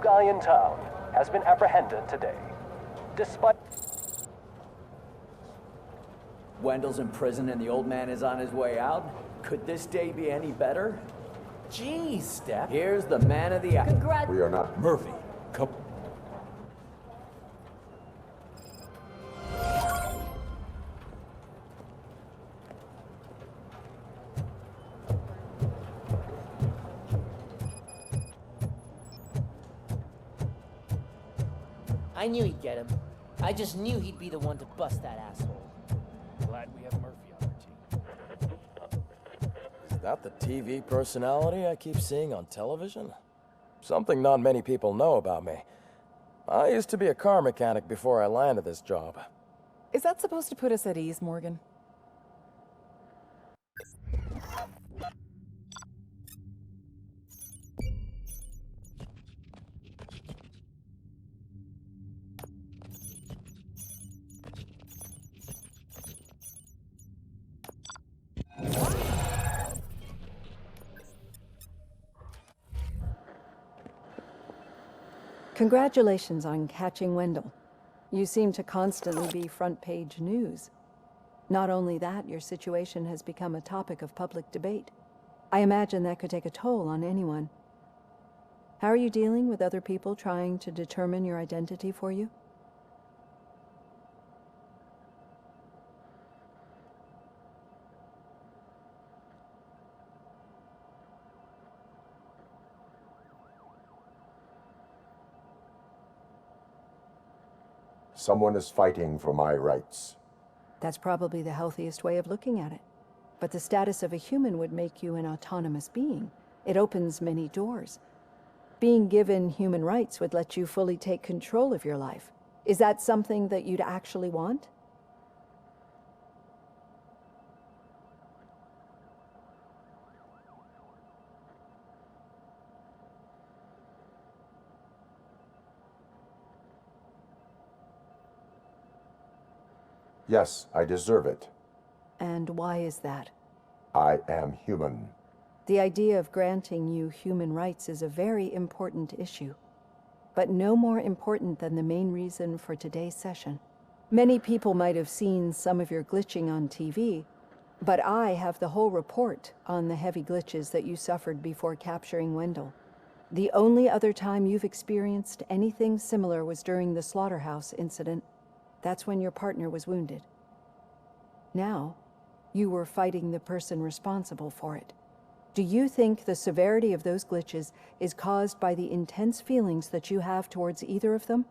guy in town has been apprehended today. Despite... Wendell's in prison and the old man is on his way out? Could this day be any better? Geez, Step. Here's the man of the hour. Congrats. We are not. Murphy, come. I knew he'd get him. I just knew he'd be the one to bust that asshole. Glad we have Murphy on our team. Is that the TV personality I keep seeing on television? Something not many people know about me. I used to be a car mechanic before I landed this job. Is that supposed to put us at ease, Morgan? Congratulations on catching Wendell. You seem to constantly be front-page news. Not only that, your situation has become a topic of public debate. I imagine that could take a toll on anyone. How are you dealing with other people trying to determine your identity for you? Someone is fighting for my rights. That's probably the healthiest way of looking at it. But the status of a human would make you an autonomous being. It opens many doors. Being given human rights would let you fully take control of your life. Is that something that you'd actually want? Yes, I deserve it. And why is that? I am human. The idea of granting you human rights is a very important issue, but no more important than the main reason for today's session. Many people might have seen some of your glitching on TV, but I have the whole report on the heavy glitches that you suffered before capturing Wendell. The only other time you've experienced anything similar was during the slaughterhouse incident. That's when your partner was wounded. Now, you were fighting the person responsible for it. Do you think the severity of those glitches is caused by the intense feelings that you have towards either of them?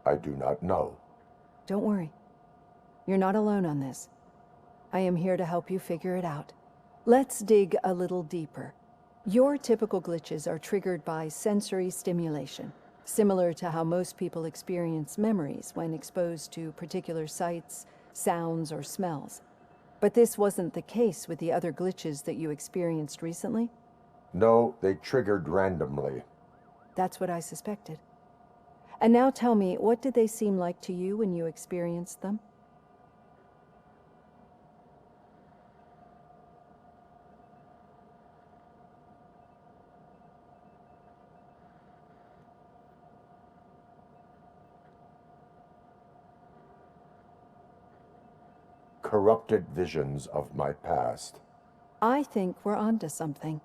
I do not know. Don't worry. You're not alone on this. I am here to help you figure it out. Let's dig a little deeper. Your typical glitches are triggered by sensory stimulation, similar to how most people experience memories when exposed to particular sights, sounds, or smells. But this wasn't the case with the other glitches that you experienced recently? No, they triggered randomly. That's what I suspected. And now tell me, what did they seem like to you when you experienced them? Corrupted visions of my past. I think we're onto something.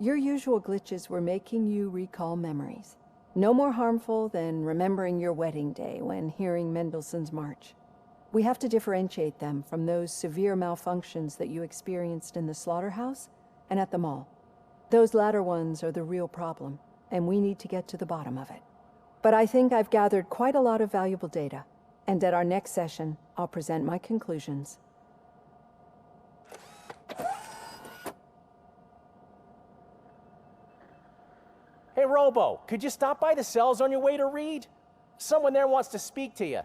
Your usual glitches were making you recall memories. No more harmful than remembering your wedding day when hearing Mendelssohn's March. We have to differentiate them from those severe malfunctions that you experienced in the slaughterhouse and at the mall. Those latter ones are the real problem, and we need to get to the bottom of it. But I think I've gathered quite a lot of valuable data, and at our next session, I'll present my conclusions. Hey, Robo, could you stop by the cells on your way to Reed? Someone there wants to speak to you.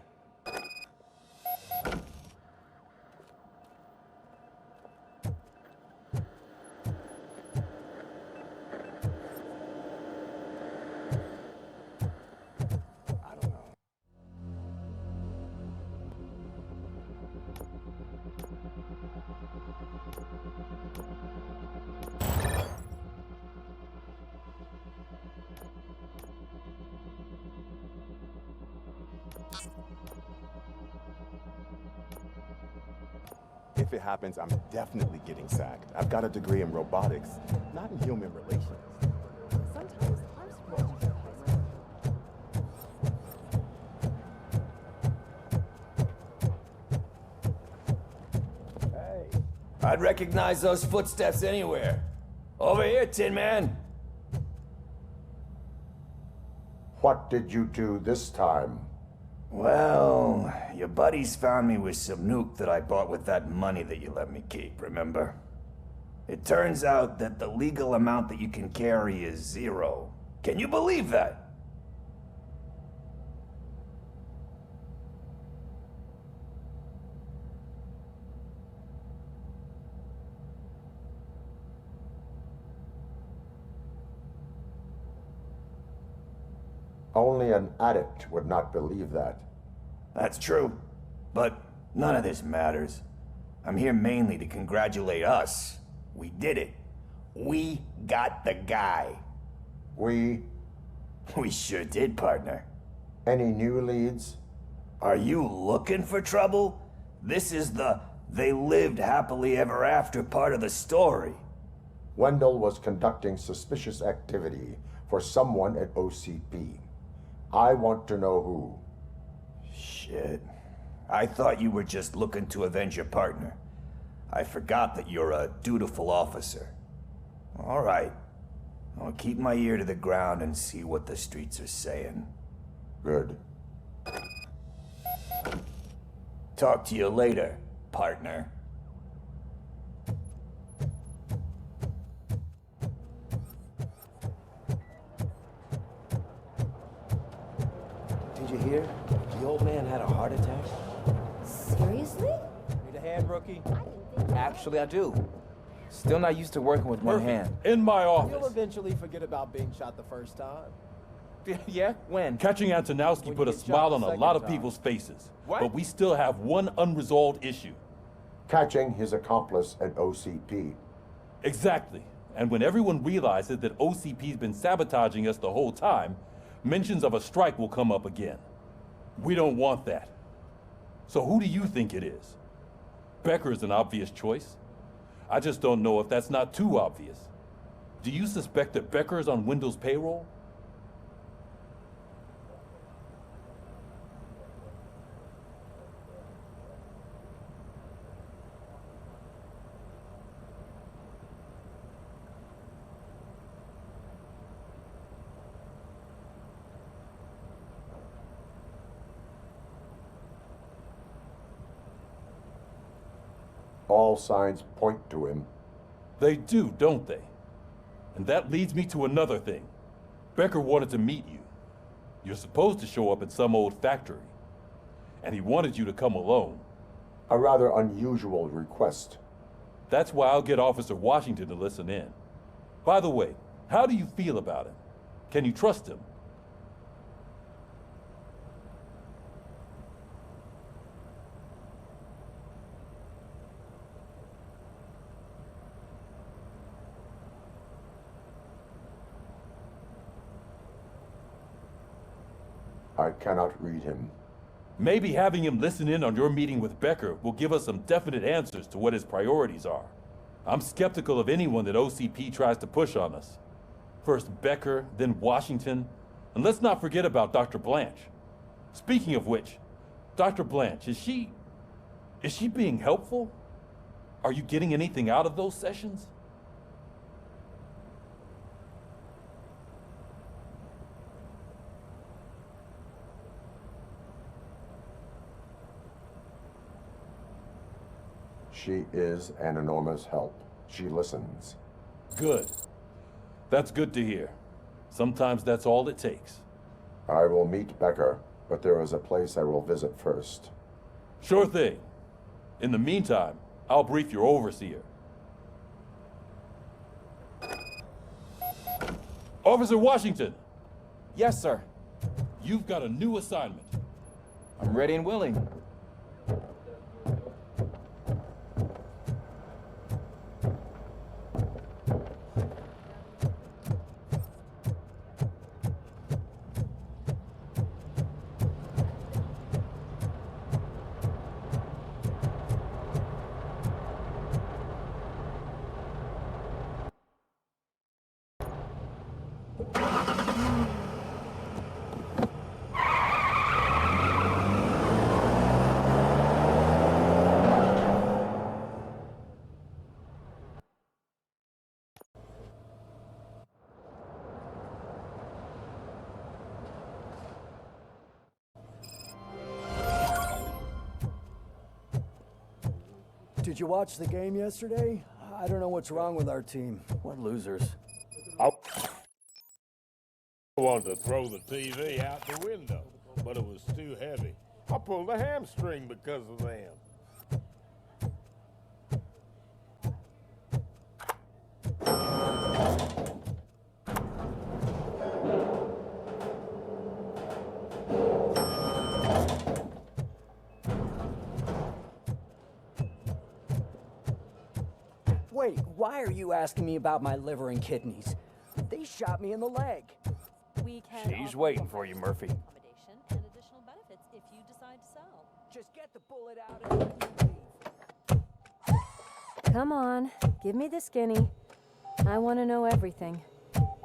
if it happens, I'm definitely getting sacked. I've got a degree in robotics, not in human relations. Sometimes I'm supposed to. I'd recognize those footsteps anywhere. Over here, Tin Man. What did you do this time? Well, your buddies found me with some nuke that I bought with that money that you let me keep, remember? It turns out that the legal amount that you can carry is 0. Can you believe that? Only an addict would not believe that. That's true. But none of this matters. I'm here mainly to congratulate us. We did it. We got the guy. We... We sure did, partner. Any new leads? Are you looking for trouble? This is the they lived happily ever after part of the story. Wendell was conducting suspicious activity for someone at OCP. I want to know who. Shit. I thought you were just looking to avenge your partner. I forgot that you're a dutiful officer. All right. I'll keep my ear to the ground and see what the streets are saying. Good. Talk to you later, partner. Did you hear? The old man had a heart attack. Seriously? Need a hand, rookie? Actually, I do. Still not used to working with one hand. In my You'll office. eventually forget about being shot the first time. Yeah? When? Catching Antonowski When put you a get smile shot on the a second lot of time. people's faces. What? But we still have one unresolved issue. Catching his accomplice at OCP. Exactly. And when everyone realizes that OCP's been sabotaging us the whole time, mentions of a strike will come up again. We don't want that. So who do you think it is? Becker is an obvious choice. I just don't know if that's not too obvious. Do you suspect that Becker is on Wendell's payroll? All signs point to him. They do, don't they? And that leads me to another thing. Becker wanted to meet you. You're supposed to show up at some old factory. And he wanted you to come alone. A rather unusual request. That's why I'll get Officer Washington to listen in. By the way, how do you feel about him? Can you trust him? I cannot read him. Maybe having him listen in on your meeting with Becker will give us some definite answers to what his priorities are. I'm skeptical of anyone that OCP tries to push on us. First Becker, then Washington, and let's not forget about Dr. Blanche. Speaking of which, Dr. Blanche, is she being helpful? Are you getting anything out of those sessions? She is an enormous help. She listens. Good. That's good to hear. Sometimes that's all it takes. I will meet Becker, but there is a place I will visit first. Sure thing. In the meantime, I'll brief your overseer. Officer Washington! Yes, sir. You've got a new assignment. I'm ready and willing. Did you watch the game yesterday? I don't know what's wrong with our team. What losers. I wanted to throw the TV out the window, but it was too heavy. I pulled a hamstring because of them. Wait, why are you asking me about my liver and kidneys? They shot me in the leg. We can She's waiting for you, Murphy. accommodation and additional benefits if you decide to sell. Just get the bullet out and leave. Come on, give me the skinny. I want to know everything.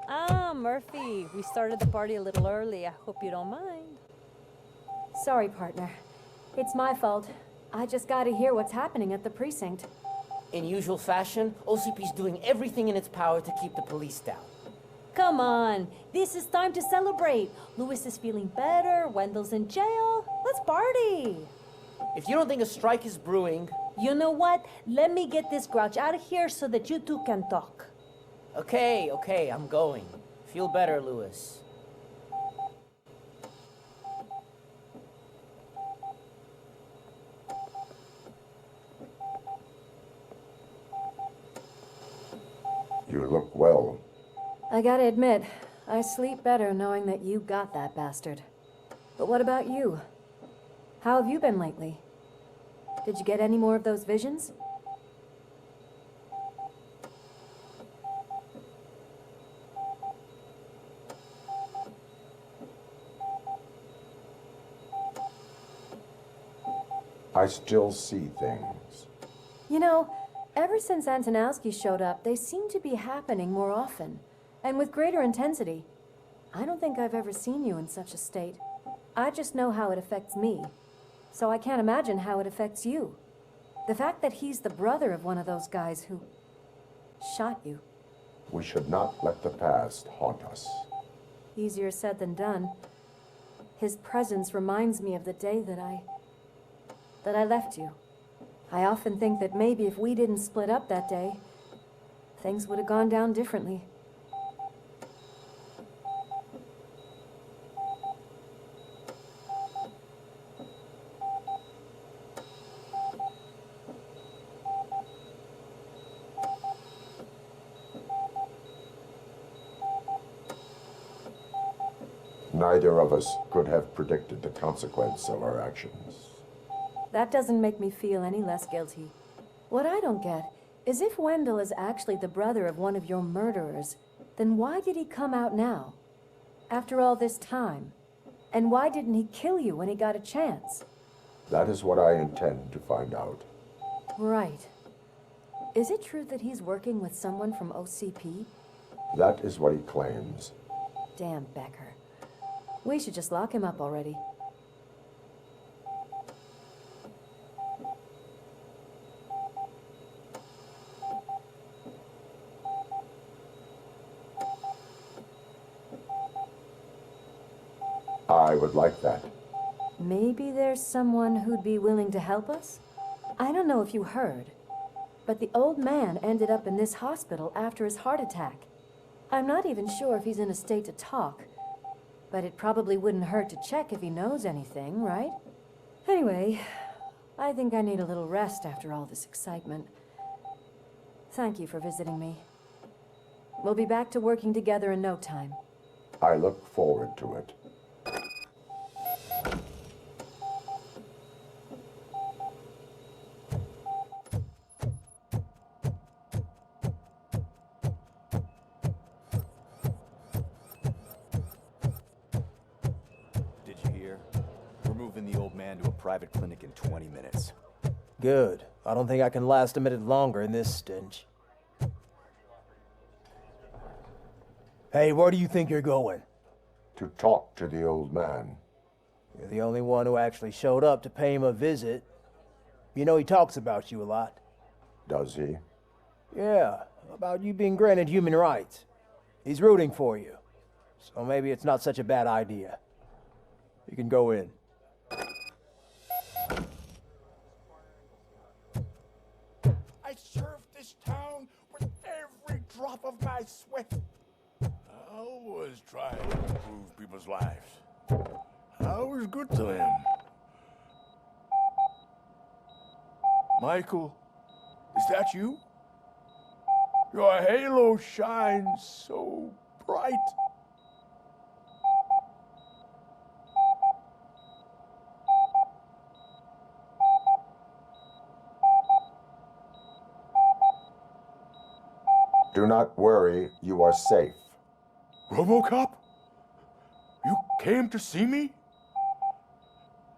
Ah, Murphy, we started the party a little early. I hope you don't mind. Sorry, partner. It's my fault. I just gotta hear what's happening at the precinct. In usual fashion, OCP's doing everything in its power to keep the police down. Come on, this is time to celebrate. Lewis is feeling better, Wendell's in jail. Let's party. If you don't think a strike is brewing... You know what? Let me get this grouch out of here so that you two can talk. Okay, I'm going. Feel better, Lewis. You look well. I gotta admit, I sleep better knowing that you got that bastard. But what about you? How have you been lately? Did you get any more of those visions? I still see things. You know, ever since Antonowski showed up, they seem to be happening more often, and with greater intensity. I don't think I've ever seen you in such a state. I just know how it affects me, so I can't imagine how it affects you. The fact that he's the brother of one of those guys who shot you. We should not let the past haunt us. Easier said than done. His presence reminds me of the day that I left you. I often think that maybe if we didn't split up that day, things would have gone down differently. Neither of us could have predicted the consequence of our actions. That doesn't make me feel any less guilty. What I don't get is if Wendell is actually the brother of one of your murderers, then why did he come out now? After all this time? And why didn't he kill you when he got a chance? That is what I intend to find out. Right. Is it true that he's working with someone from OCP? That is what he claims. Damn Becker. We should just lock him up already. I would like that. Maybe there's someone who'd be willing to help us? I don't know if you heard, but the old man ended up in this hospital after his heart attack. I'm not even sure if he's in a state to talk, but it probably wouldn't hurt to check if he knows anything, right? Anyway, I think I need a little rest after all this excitement. Thank you for visiting me. We'll be back to working together in no time. I look forward to it. Did you hear? We're moving the old man to a private clinic in 20 minutes. Good. I don't think I can last a minute longer in this stench. Hey, where do you think you're going? To talk to the old man. You're the only one who actually showed up to pay him a visit. You know he talks about you a lot. Does he? Yeah, about you being granted human rights. He's rooting for you. So maybe it's not such a bad idea. You can go in. I swear. I always try to improve people's lives. I was good to them. Michael, is that you? Your halo shines so bright. Do not worry, you are safe. RoboCop? You came to see me?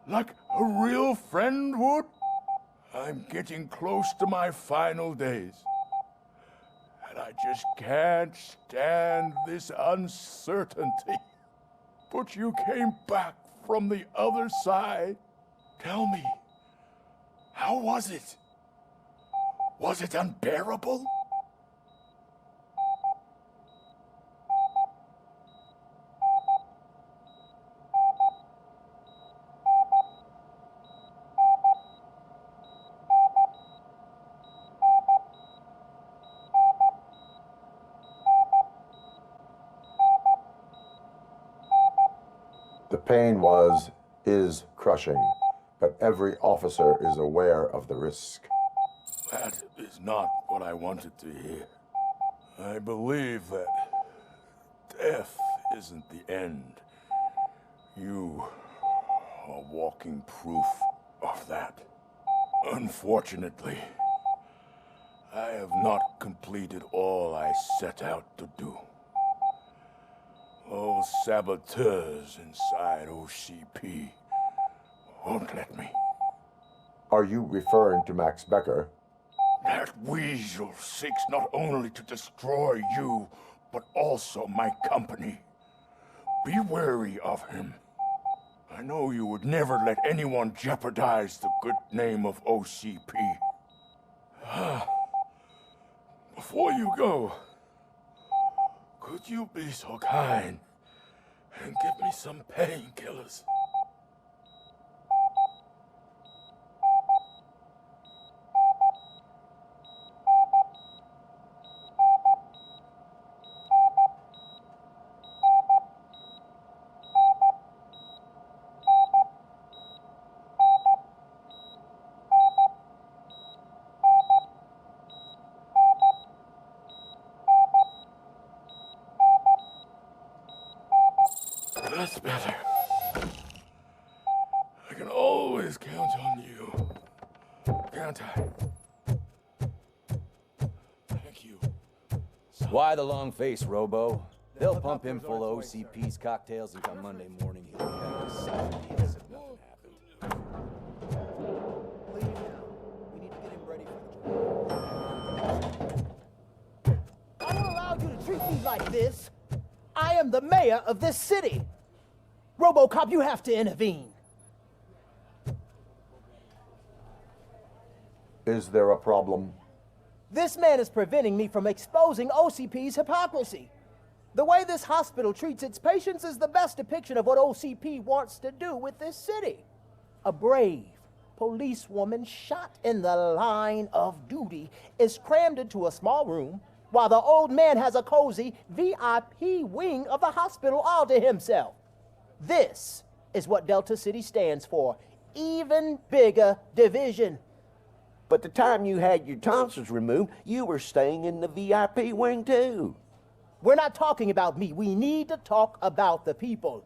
Like a real friend would? I'm getting close to my final days. And I just can't stand this uncertainty. But you came back from the other side. Tell me, how was it? Was it unbearable? The pain is crushing, but every officer is aware of the risk. That is not what I wanted to hear. I believe that death isn't the end. You are walking proof of that. Unfortunately, I have not completed all I set out to do. Those saboteurs inside OCP won't let me. Are you referring to Max Becker? That weasel seeks not only to destroy you, but also my company. Be wary of him. I know you would never let anyone jeopardize the good name of OCP. Before you go, could you be so kind and give me some painkillers? That's better. I can always count on you. Can't I? Thank you. Why the long face, Robo? They'll pump him full of OCP's cocktails and come Monday morning he'll be back to safety as if nothing happened. Leave now. We need to get him ready for the... I don't allow you to treat me like this. I am the mayor of this city. RoboCop, you have to intervene. Is there a problem? This man is preventing me from exposing OCP's hypocrisy. The way this hospital treats its patients is the best depiction of what OCP wants to do with this city. A brave policewoman shot in the line of duty is crammed into a small room while the old man has a cozy VIP wing of the hospital all to himself. This is what Delta City stands for. Even bigger division. But the time you had your tonsils removed, you were staying in the VIP wing too. We're not talking about me. We need to talk about the people.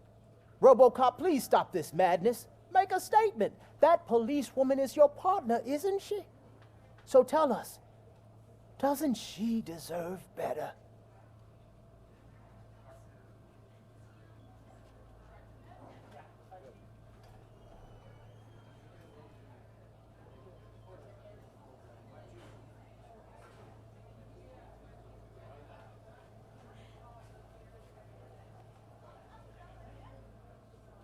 RoboCop, please stop this madness. Make a statement. That policewoman is your partner, isn't she? So tell us, doesn't she deserve better?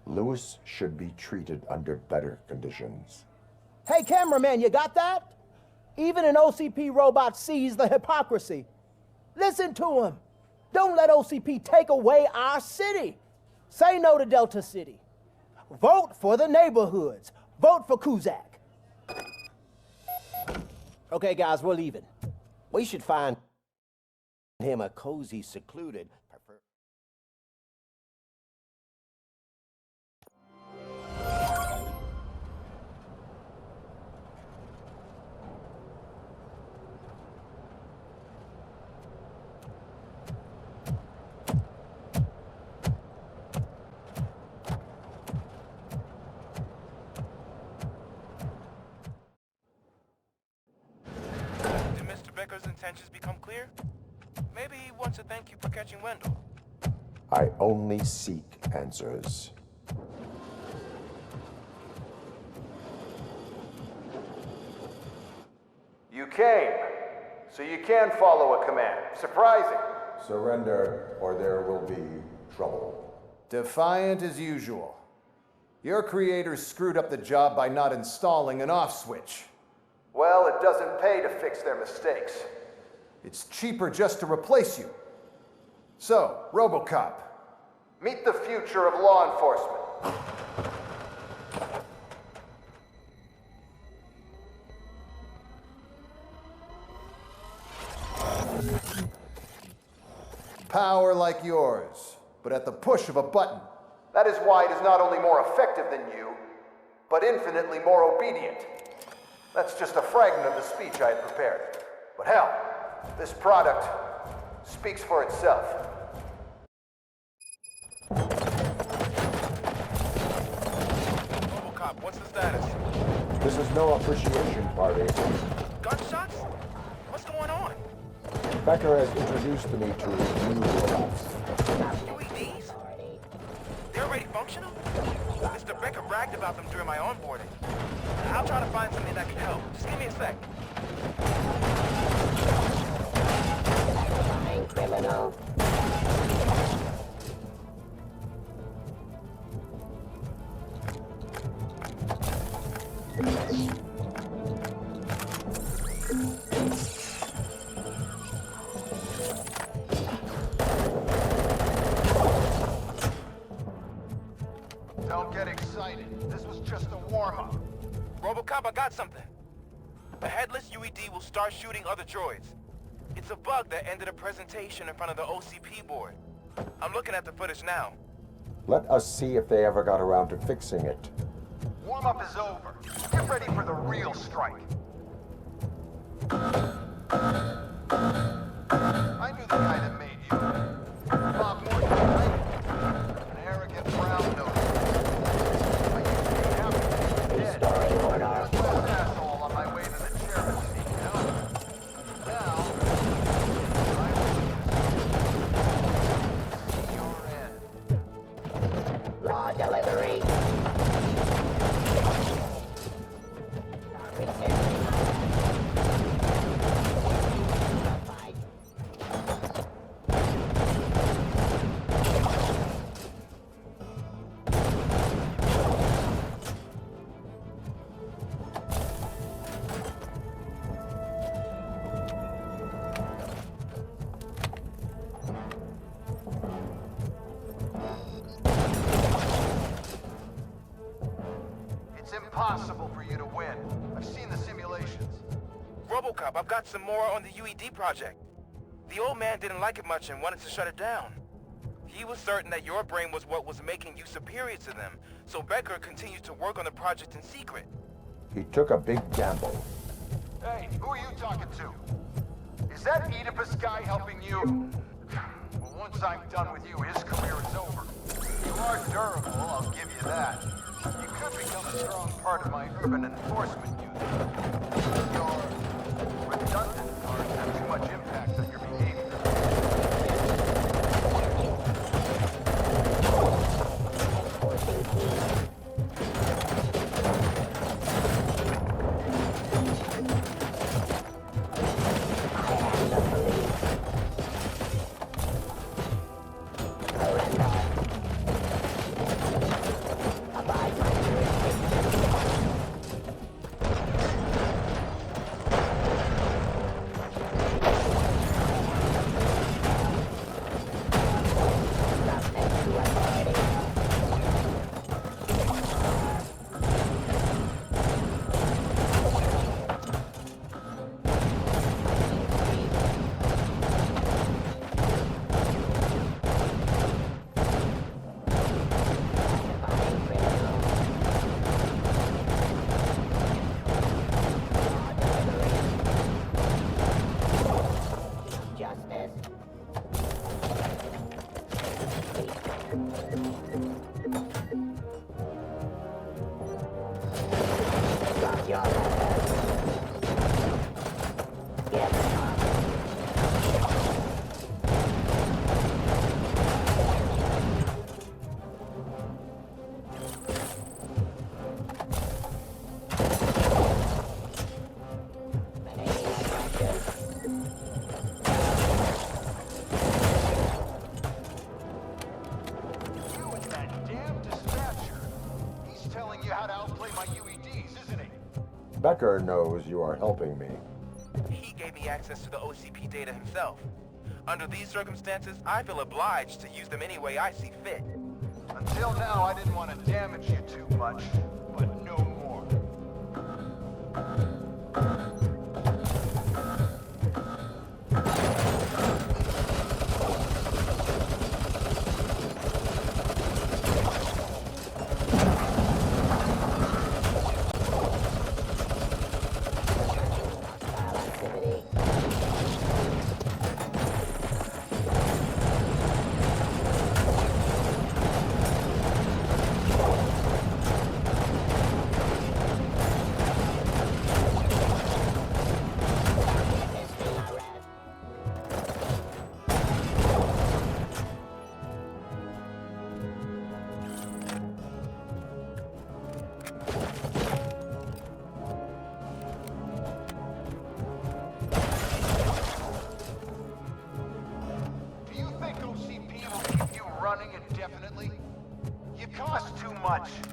Lewis should be treated under better conditions. Hey, cameraman, you got that? Even an OCP robot sees the hypocrisy. Listen to him. Don't let OCP take away our city. Say no to Delta City. Vote for the neighborhoods. Vote for Kuzak. Okay, guys, we're leaving. We should find him a cozy, secluded... Becker's intentions become clear? Maybe he wants to thank you for catching Wendell. I only seek answers. You came, so you can follow a command. Surprising. Surrender, or there will be trouble. Defiant as usual. Your creators screwed up the job by not installing an off switch. Well, it doesn't pay to fix their mistakes. It's cheaper just to replace you. So, RoboCop, meet the future of law enforcement. Power like yours, but at the push of a button. That is why it is not only more effective than you, but infinitely more obedient. That's just a fragment of the speech I had prepared. But hell, this product speaks for itself. RoboCop, what's the status? This is no appreciation party. Gunshots? What's going on? Becker has introduced me to new robots. UEDs? They're already functional? Mr. Becker bragged about them during my onboarding. I'll try to find something that can help. Just give me a sec. Criminal. Don't get excited. This was just a warm-up. RoboCop, I got something. The headless UED will start shooting other droids. It's a bug that ended a presentation in front of the OCP board. I'm looking at the footage now. Let us see if they ever got around to fixing it. Warm-up is over. Get ready for the real strike. I knew the guy that made you. Bob Morgan, right? An arrogant brown nose. I used to be happy. Dead. Last asshole on my way to the chairman's seat, you know? Now, Raw delivery. it's impossible for you to win. I've seen the simulations. RoboCop, I've got some more on the UED project. The old man didn't like it much and wanted to shut it down. He was certain that your brain was what was making you superior to them, so Becker continued to work on the project in secret. He took a big gamble. Hey, who are you talking to? Is that Oedipus guy helping you? Well, once I'm done with you, his career is over. You are durable, I'll give you that. You could become a strong part of my urban enforcement unit. Your redundant parts have too much impact on your behavior. UEDs, isn't he? Becker knows you are helping me. He gave me access to the OCP data himself. Under these circumstances, I feel obliged to use them any way I see fit. Until now, I didn't want to damage you too much, but no more.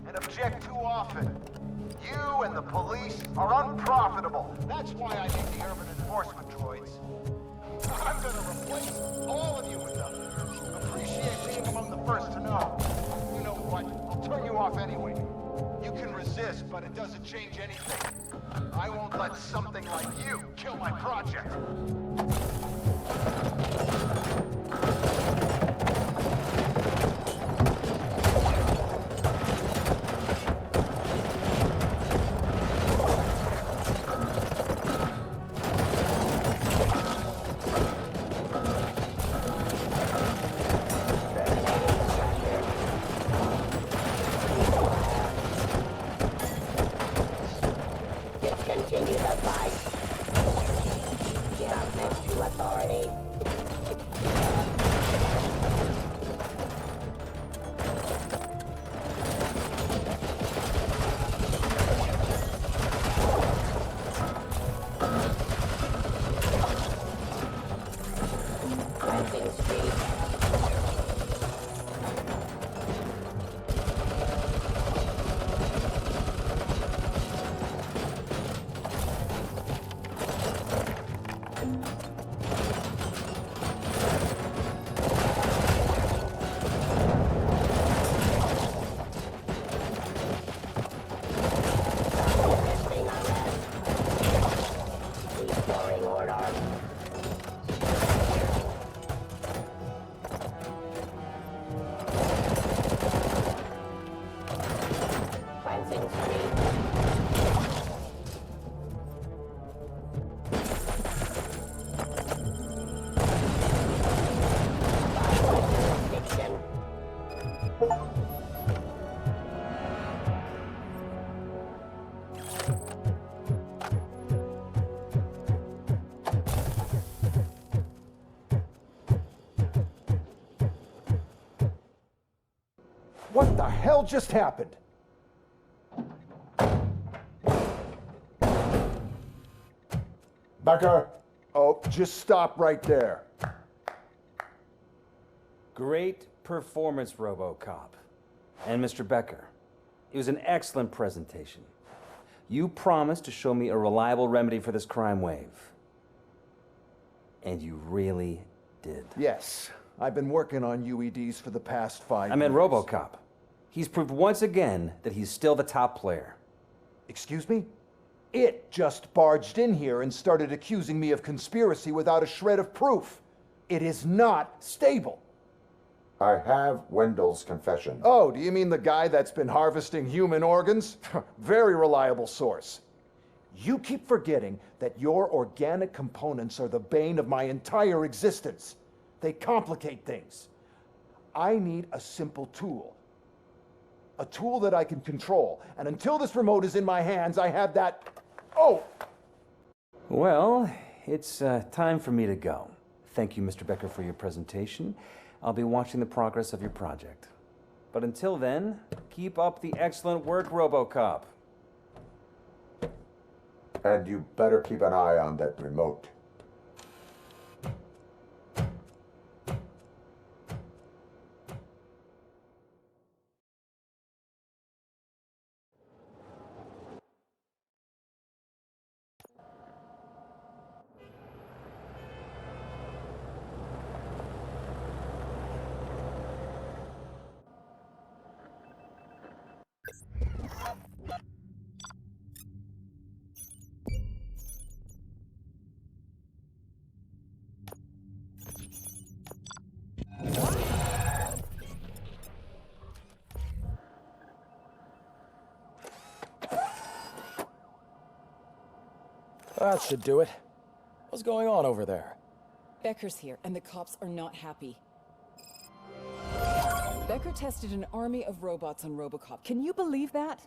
And object too often. You and the police are unprofitable. That's why I need the urban enforcement droids. I'm gonna replace all of you with them. Appreciate being among the first to know. You know what? I'll turn you off anyway. You can resist, but it doesn't change anything. I won't let something like you kill my project. Continue the fight. Submit to authority. Cleansing speed. What the hell just happened? Becker! Oh, just stop right there. Great performance, RoboCop. And Mr. Becker, it was an excellent presentation. You promised to show me a reliable remedy for this crime wave. And you really did. Yes, I've been working on UEDs for the past 5 years. I meant RoboCop. He's proved once again that he's still the top player. Excuse me? It just barged in here and started accusing me of conspiracy without a shred of proof. It is not stable. I have Wendell's confession. Oh, do you mean the guy that's been harvesting human organs? Very reliable source. You keep forgetting that your organic components are the bane of my entire existence. They complicate things. I need a simple tool. A tool that I can control. And until this remote is in my hands, I have that... Oh! Well, it's time for me to go. Thank you, Mr. Becker, for your presentation. I'll be watching the progress of your project. But until then, keep up the excellent work, RoboCop. And you better keep an eye on that remote. That should do it. What's going on over there? Becker's here, and the cops are not happy. Becker tested an army of robots on RoboCop. Can you believe that?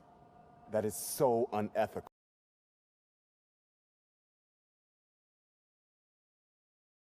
That is so unethical.